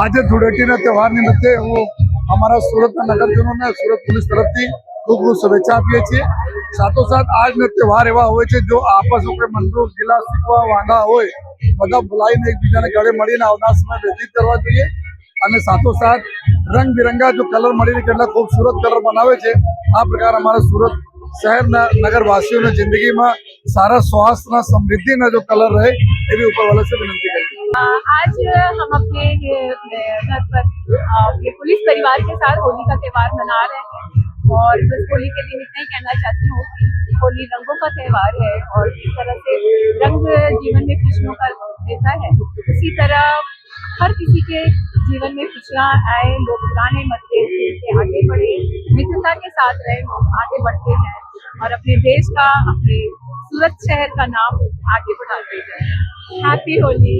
આજે ધૂળેટીના તહેવાર નિમિત્તે હું અમારા સુરતના નગરજનોને સુરત પોલીસ તરફથી ખૂબ ખૂબ શુભેચ્છા આપીએ છીએ। સાથોસાથ આજનો તહેવાર એવા હોય છે જો આપસ में મનદુખ ગિલા શીખવા વાંધા હોય બધા ભૂલાઈને એકબીજાને ગળે મળીને આવનાર સમય વ્યતીત કરવા જોઈએ અને સાથોસાથ રંગબિરંગા જો કલર મળીને કેટલા ખૂબસૂરત કલર બનાવે છે આ પ્રકાર અમારા સુરત શહેરના નગરવાસીઓની જિંદગીમાં सारा स्वास्थ्य समृद्धि न जो कलर रहे ये भी ऊपर वाले से विनती करते हैं। आज हम अपने घर पर अपने पुलिस परिवार के साथ होली का त्यौहार मना रहे हैं और बस होली के दिन इतना ही कहना चाहती हूँ कि होली रंगों का त्यौहार है और जिस तरह से रंग जीवन में खुशियों का देता है उसी तरह हर किसी के जीवन में खुशियाँ आए, लोग पुराने मतभेद के आगे बढ़े, मित्रता के साथ रहे, लोग आगे बढ़ते जाएं और अपने देश का, अपने सूरत शहर का नाम आगे बढ़ाते जाएं। हैप्पी होली।